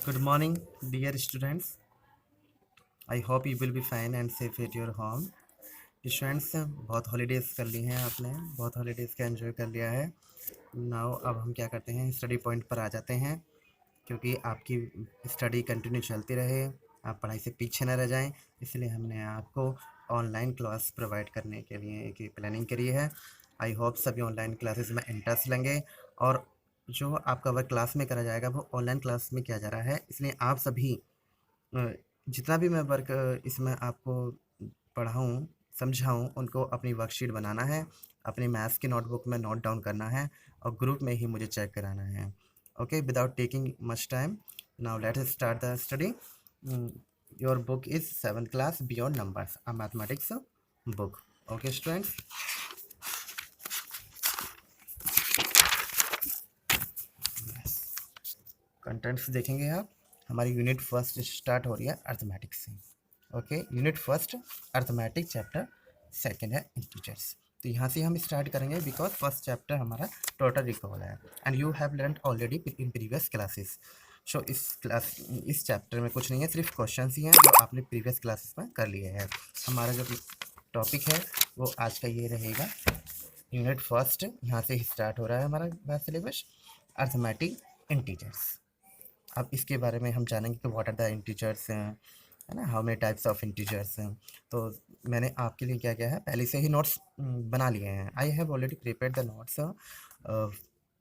Good morning, dear students. I hope you will be fine and safe at your home. Students बहुत holidays कर ली हैं आपने, बहुत holidays का एंजॉय कर लिया है। नाउ अब हम क्या करते हैं, स्टडी पॉइंट पर आ जाते हैं, क्योंकि आपकी स्टडी कंटिन्यू चलती रहे, आप पढ़ाई से पीछे न रह जाएं, इसलिए हमने आपको ऑनलाइन क्लास प्रोवाइड करने के लिए एक प्लानिंग करी है। आई होप सभी ऑनलाइन क्लासेस में इंटरेस्ट लेंगे और जो आपका वर्क क्लास में करा जाएगा वो ऑनलाइन क्लास में किया जा रहा है, इसलिए आप सभी जितना भी मैं वर्क इसमें आपको पढ़ाऊँ, समझाऊँ, उनको अपनी वर्कशीट बनाना है, अपनी मैथ्स की नोटबुक में नोट डाउन करना है और ग्रुप में ही मुझे चेक कराना है। Okay, without taking much time, now let us start the study. Your book is 7th class beyond numbers, a mathematics book. Okay students, contents देखेंगे आप। हमारी यूनिट फर्स्ट स्टार्ट हो रही है अर्थमेटिक्स से। Okay, unit first arithmetic, chapter second है integers. तो यहाँ से हम स्टार्ट करेंगे बिकॉज फर्स्ट चैप्टर हमारा टोटल रिकॉल है and you have learn already in previous classes. So इस चैप्टर में कुछ नहीं है, सिर्फ क्वेश्चन ही हैं जो आपने प्रीवियस क्लासेस में कर लिए हैं। हमारा जो टॉपिक है वो आज का ये रहेगा, यूनिट फर्स्ट यहाँ से ही स्टार्ट हो रहा है हमारा मैथ सिलेबस, अर्थमेटिक इंटीजर्स। अब इसके बारे में हम जानेंगे कि व्हाट आर द इंटीजर्स हैं, है ना, how many types of integers हैं। तो मैंने आपके लिए क्या किया है, पहले से ही नोट्स बना लिए हैं। I have already prepared the notes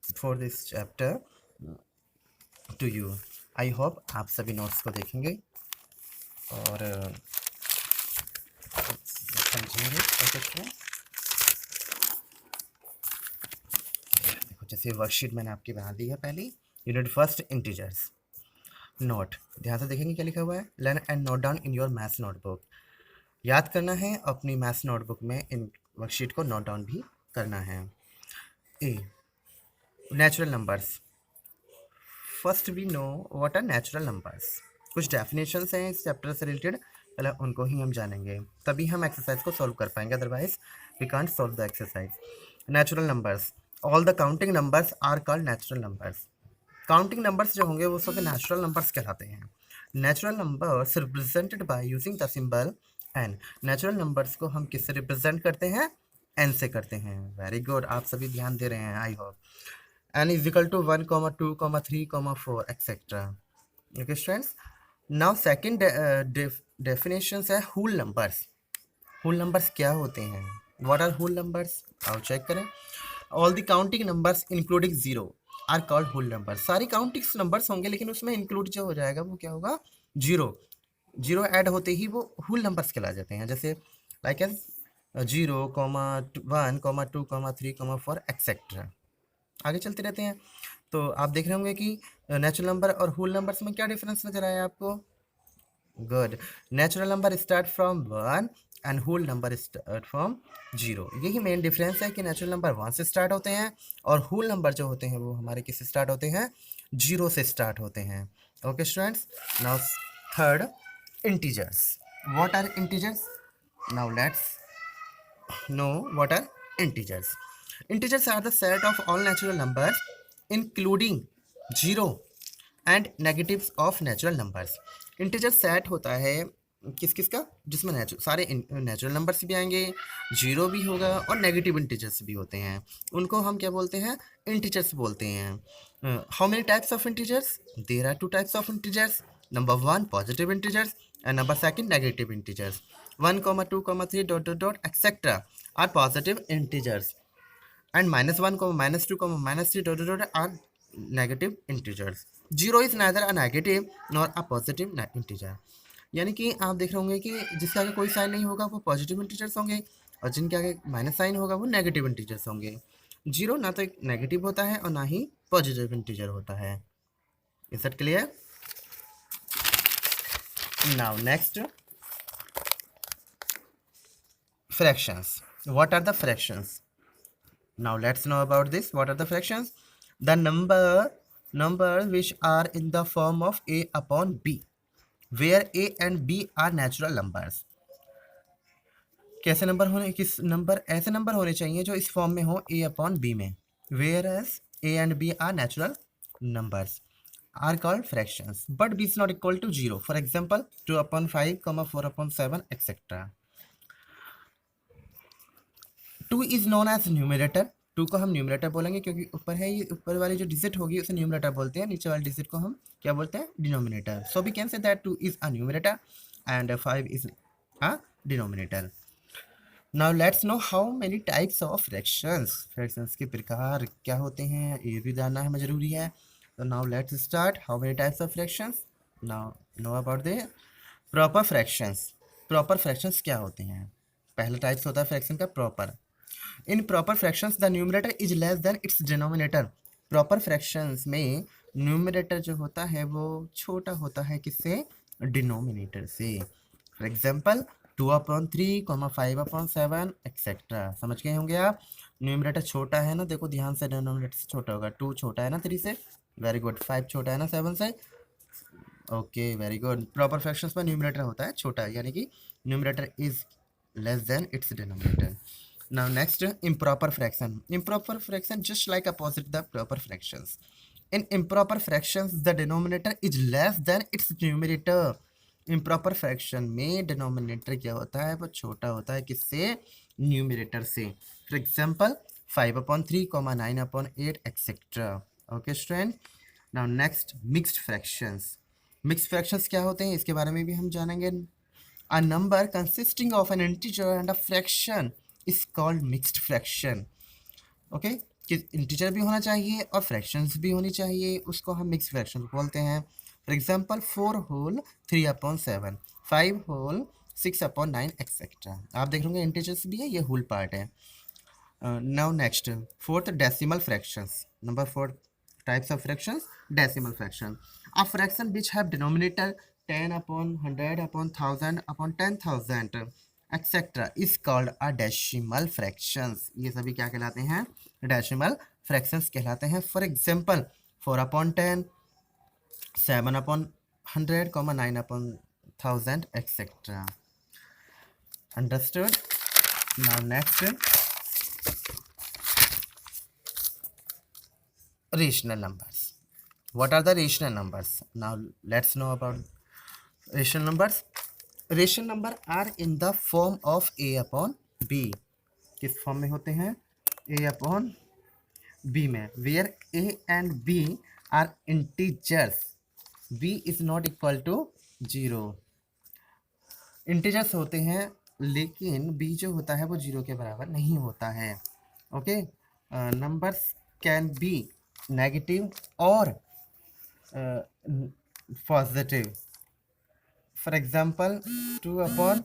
for this chapter two you. I hope आप सभी नोट्स को देखेंगे और समझेंगे। देखो, जैसे वर्कशीट मैंने आपकी बना दी है पहली, यूनिट फर्स्ट इंटीजर्स। नोट, ध्यान से देखेंगे क्या लिखा हुआ है, learn and note down in your maths notebook. याद करना है अपनी मैथ्स नोटबुक में, इन वर्कशीट को नोट डाउन भी करना है। A, natural numbers. First we know what are natural numbers. कुछ डेफिनेशंस हैं इस चैप्टर से रिलेटेड, पहले उनको ही हम जानेंगे, तभी हम एक्सरसाइज को सॉल्व कर पाएंगे, otherwise we can't solve the exercise. Natural numbers, all the counting numbers are called natural numbers. Counting numbers जो होंगे वो सब नेचुरल नंबर्स कहलाते हैं। Natural numbers represented by using the symbol N. Natural numbers को हम किससे रिप्रेजेंट करते हैं, एन से करते हैं। वेरी गुड, आप सभी ध्यान दे रहे हैं, I hope. N is equal to 1, 2, 3, 4 etcetera. Okay students, now second definition है होल नंबर्स। होल नंबर्स क्या होते हैं, व्हाट आर होल नंबर्स, आओ चेक करें। All the counting numbers including zero are called whole number. सारी counting numbers होंगे लेकिन उसमें इंक्लूड जो हो जाएगा वो क्या होगा, जीरो। जीरो ऐड होते ही वो होल नंबर्स कहला जाते हैं, जैसे लाइक एज 0, 1, 2, 3, 4 एक्सेट्रा। आगे चलते रहते हैं। तो आप देख रहे होंगे कि नेचुरल नंबर और होल नंबर्स में क्या डिफरेंस नजर आया आपको। Good, natural number start from 1 and whole number start from 0। यही मेन डिफरेंस है कि नेचुरल नंबर 1 से स्टार्ट होते हैं और होल नंबर जो होते हैं वो हमारे किससे स्टार्ट होते हैं, 0 से स्टार्ट होते हैं। Okay students, now third, integers. What are integers, now let's know what are integers. Integers are the set of all natural numbers including 0 and negatives of natural numbers. Integer set होता है किस किस का, जिसमें सारे natural numbers भी आएंगे, zero भी होगा और नेगेटिव इंटीजर्स भी होते हैं, उनको हम क्या बोलते हैं, इंटीजर्स बोलते हैं। How many types of integers, there are 2 types of integers. Number 1 positive integers and number 2 negative integers. 1, 2, 3 dot dot dot etcetera are positive integers and -1, -2, -3 dot dot dot are negative integers. 0 is neither a negative nor a positive integer. यानी कि आप देख रहे होंगे कि जिसके आगे कोई साइन नहीं होगा वो पॉजिटिव इंटीजर्स होंगे और जिनके आगे माइनस साइन होगा वो नेगेटिव इंटीजर्स होंगे। 0 ना तो नेगेटिव होता है और ना ही पॉजिटिव इंटीजर होता है। Is that clear? Now next, fractions. What are the fractions? Now let's know about this. What are the fractions? The numbers which are in the form of a upon b, where a and b are natural numbers. कैसे number होने, किस number, ऐसे number होने चाहिए जो इस form में हो a अपॉन b में, whereas a and b are natural numbers. are called fractions, but b is not equal to 0. For example, 2/5, 4/7, etc. 2 is known as numerator. 2 को हम न्यूमरेटर बोलेंगे क्योंकि ऊपर है, ये ऊपर वाली जो डिजिट होगी उसे न्यूमरेटर बोलते हैं, नीचे वाली डिजिट को हम क्या बोलते हैं, denominator. So we can say that 2 is a numerator and 5 is a denominator. Now let's know how many types of fractions. Fractions के प्रकार क्या होते हैं ये भी जानना हमें जरूरी है. तो now let's start. How many types of fractions. Now know about the proper fractions. Proper fractions क्या होते हैं. पहला टाइप्स होता है फ्रैक्शन का proper. In proper fractions the numerator is less then it's denominator. Proper fractions में numerator जो होता है वो छोटा होता है किससे, डिनोमिनेटर से. For example 2/3, 5/7 etcetera. समझ गए होंगे आप. न्यूमरेटर छोटा है ना, देखो ध्यान से, डिनोमिनेटर से छोटा होगा. 2 छोटा है ना 3 से, वेरी गुड. 5 छोटा है ना 7 से, okay very good. Proper fractions में न्यूमरेटर होता है छोटा, यानी कि numerator is less then it's denominator. Now next, improper fraction. Improper fraction just like opposite the proper fractions. In improper fractions, the denominator is less than its numerator. Improper fraction में denominator क्या होता है, वो छोटा होता है किससे, numerator से. For example 5/3, 9/8 etc. Okay student. Now next, mixed fractions. Mixed fractions क्या होते हैं इसके बारे में भी हम जानेंगे. A number consisting of an integer and a fraction is called mixed fraction. Okay, कि इंटीजर भी होना चाहिए और फ्रैक्शंस भी होनी चाहिए, उसको हम मिक्स फ्रैक्शन बोलते हैं. For example 4 whole 3/7, 5 whole 6/9 etcetera. आप देख रहे इंटीजर्स भी है, ये होल पार्ट है. Now next, fourth, decimal fractions. Number 4 types of fractions, decimal fraction. A fraction which have denominator 10/100/1000 etcetera is called a decimal fractions. ये सभी क्या कहलाते हैं, डेसिमल फ्रैक्शंस कहलाते हैं. For example 4/10, 7/100, 9/1000 etcetera. Understood. Now next, rational numbers. What are the rational numbers? Now let's know about rational numbers. Rational number are in the form of a upon b. किस form में होते हैं, a upon b में, where a and b are integers. b is not equal to 0. Integers होते हैं लेकिन b जो होता है वो 0 के बराबर नहीं होता है. Okay, numbers can be negative और positive. For example 2/-3,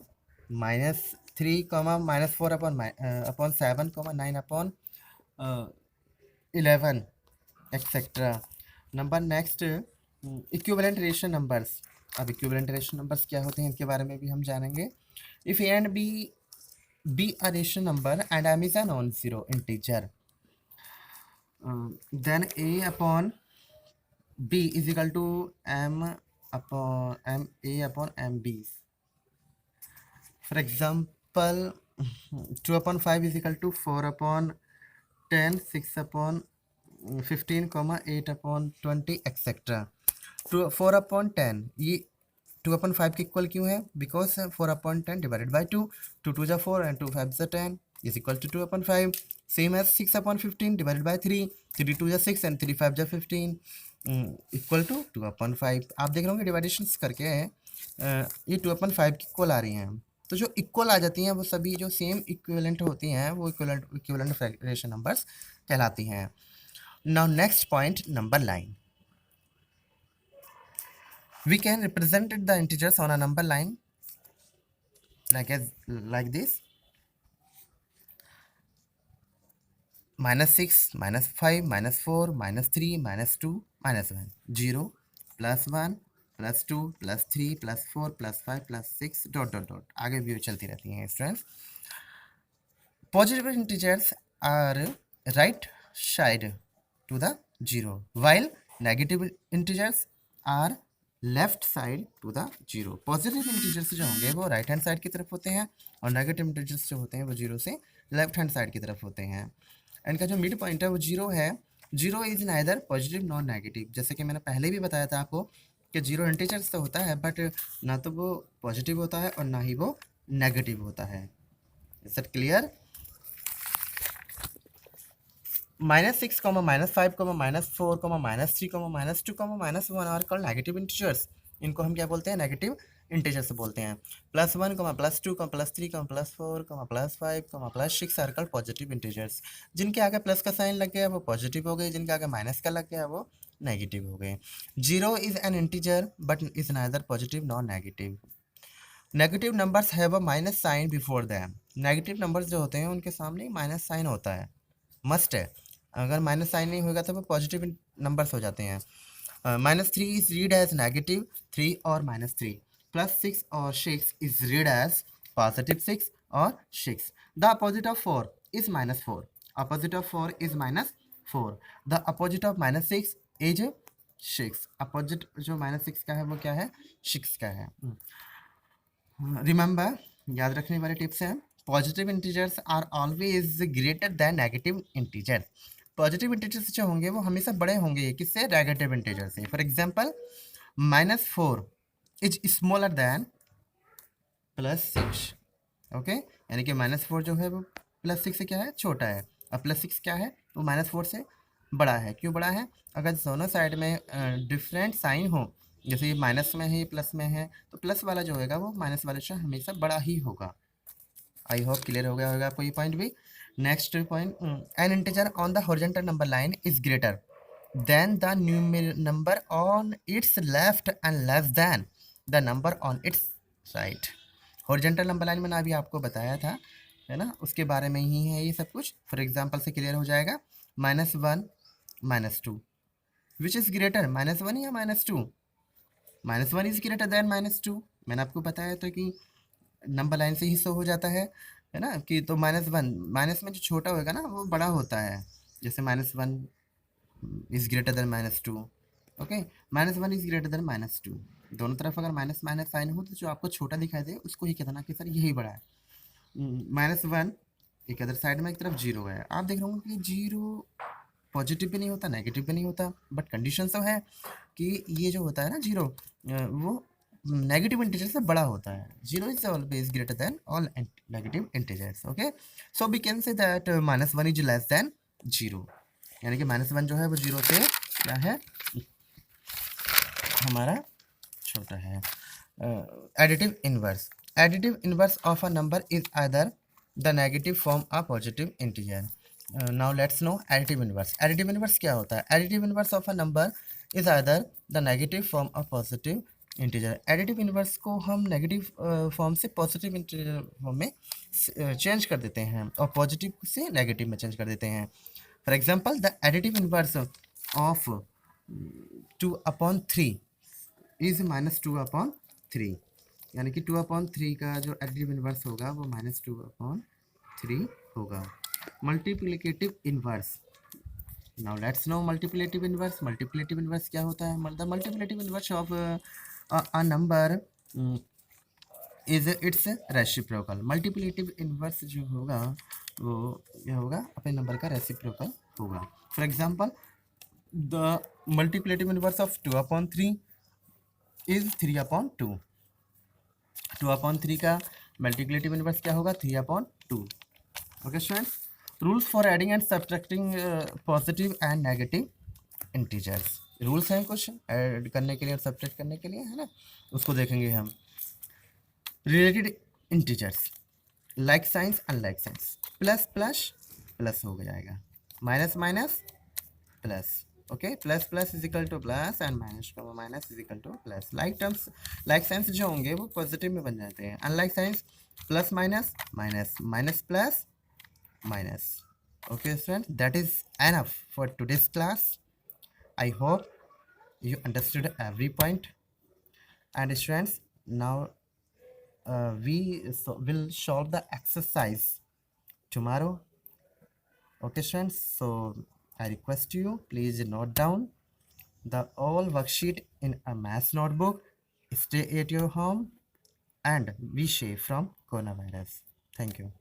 -4/7, 9/11 etcetera. Number next, equivalent rational numbers. अब इक्विवेलेंट रेशनल नंबर्स क्या होते हैं इसके बारे में भी हम जानेंगे. If a and b be a rational number and m is a non-zero integer, then a upon b is equal to m upon m a upon m b. For example 2/5 is equal to 4/10, 6/15, 8/20 etcetera. 4/10 ये 2/5 के equal क्यों है, because 4/10 divided by 2, 2 2 4 and 2 5 10 is equal to 2/5. Same as 6/15 divided by 3, 3 2 6 and 3 5 15 equal to 2/5. आप देख रहे होंगे डिवाइडेशन करके ये 2/5 की इक्वल आ रही हैं. तो जो इक्वल आ जाती हैं वो सभी जो सेम इक्विवेलेंट होती हैं वो इक्विवेलेंट फ्रैक्शन नंबर्स कहलाती हैं. Now next point, number line. We can represent the integers on a number line like this: -6, -5, -4, -3, -2, -1, 0, +1, +2, +3, +4, +5, +6 ... आगे भी चलती रहती हैं students. Positive integers are right side to the 0 while negative integers are left side to the 0. Positive integers जो होंगे वो right hand side की तरफ होते हैं और नेगेटिव इंटीजर्स जो होते हैं वो 0 से लेफ्ट हैंड साइड की तरफ होते हैं. इनका जो मिड पॉइंट है वो 0 है zero is neither positive nor negative, जैसे कि मैंने पहले भी बताया था आपको कि जीरो इंटीजर्स तो होता है बट ना तो वो पॉजिटिव होता है और ना ही वो नेगेटिव होता है। Is that clear? -6, -5, -4, -3, -2, -1 are called negative integers. इनको हम क्या बोलते हैं? नेगेटिव इंटीजर्स बोलते हैं। +1, +2, +3, +4, +5, +6 आर कॉल्ड पॉजिटिव इंटीजर्स। जिनके आगे प्लस का साइन लग गया वो पॉजिटिव हो गए, जिनके आगे माइनस का लग गया वो नेगेटिव हो गए। Zero is an integer but is neither positive nor negative. Negative numbers have a minus sign before them. Negative numbers जो होते हैं उनके सामने माइनस साइन होता है, मस्ट है। अगर माइनस साइन नहीं होगा तो वो पॉजिटिव नंबर्स हो जाते हैं। -3 इज रीड एज नेगेटिव 3 और -3, +6 और 6 इज रीड एज पॉजिटिव 6 और 6। The opposite of 4 is -4, opposite of 4 is -4। The opposite of -6 is 6, opposite जो -6 का है वो क्या है? 6 का है। रिमेंबर, याद रखने वाले टिप्स हैं, positive integers are always greater than negative integer. Positive integers जो होंगे वो हमेशा बड़े होंगे किससे? नेगेटिव इंटीजर से। For example -4 is smaller than +6। Okay, यानी कि -4 जो है वो +6 से क्या है? छोटा है। अब +6 क्या है? वो -4 से बड़ा है। क्यों बड़ा है? अगर दोनों साइड में डिफरेंट साइन हो, जैसे ये माइनस में है ये प्लस में है, तो प्लस वाला जो होगा वो माइनस वाले से हमेशा बड़ा ही होगा। आई होप क्लियर हो गया होगा आपको ये पॉइंट भी। Next point, N integer on the horizontal number line is greater than the number on it's left and less than the number on it's right. Horizontal number line मैंने अभी आपको बताया था, है ना, उसके बारे में ही है ये सब कुछ। फॉर एग्जांपल से क्लियर हो जाएगा। -1 -2 विच इज़ ग्रेटर, -1 या -2? -1 इज ग्रेटर देन -2। मैंने आपको बताया था कि नंबर लाइन से ही शो हो जाता है ना, कि तो -1 माइनस में जो छोटा होगा ना वो बड़ा होता है। जैसे -1 is greater than -2। Okay, -1 is greater than -2। दोनों तरफ अगर माइनस माइनस साइन हो तो जो आपको छोटा दिखाई दे उसको ही कहना कि सर यही बड़ा है। -1 एक अदर साइड में एक तरफ जीरो है, आप देख रहे होंगे कि जीरो पॉजिटिव भी नहीं होता नेगेटिव भी नहीं होता, बट कंडीशन तो है कि ये जो होता है ना जीरो, वो नेगेटिव इंटीजर से बड़ा होता है। Zero is always greater than all negative integers. Okay, so we can say that -1 is less than zero, यानी कि -1 जो है वो जीरो से क्या है? हमारा छोटा है। Additive inverse, additive inverse of a number is either the negative form a positive integer. Now let's no additive inverse. Additive inverse क्या होता है? Additive inverse of a number is either the negative form of positive integer. Additive inverse को हम negative form से positive integer form में change कर देते हैं और पॉजिटिव से नेगेटिव में चेंज कर देते हैं। For example the additive inverse of 2/3 is -2/3, यानी कि 2/3 का जो एडिटिव इनवर्स होगा वो -2/3 होगा। Multiplicative inverse, now let's no multiplicative inverse. Multiplicative inverse क्या होता है? The multiplicative inverse of a number is it's reciprocal. Multiplicative inverse जो होगा वो क्या होगा? अपने नंबर का रेसिप्रोकल होगा। For example the multiplicative inverse of 2/3 is 3/2। 2/3 का मल्टीप्लिकेटिव इनवर्स क्या होगा? 3/2। Okay students, rules for adding and subtracting positive and negative integers. Rules हैं कुछ ऐड करने के लिए और सब्ट्रैक्ट करने के लिए, है ना, उसको देखेंगे हम। Related integers, like signs unlike signs, plus plus plus हो जाएगा, minus minus plus. Okay, plus plus is equal to plus and minus का minus is equal to plus. Like terms, like signs जो होंगे वो पॉजिटिव में बन जाते हैं। Unlike signs plus minus minus minus plus minus. Okay students, that is enough for today's class. I hope you understood every point. And students, now will solve the exercise tomorrow. Okay students, so I request you please note down the all worksheet in a math notebook. Stay at your home and be safe from coronavirus. Thank you.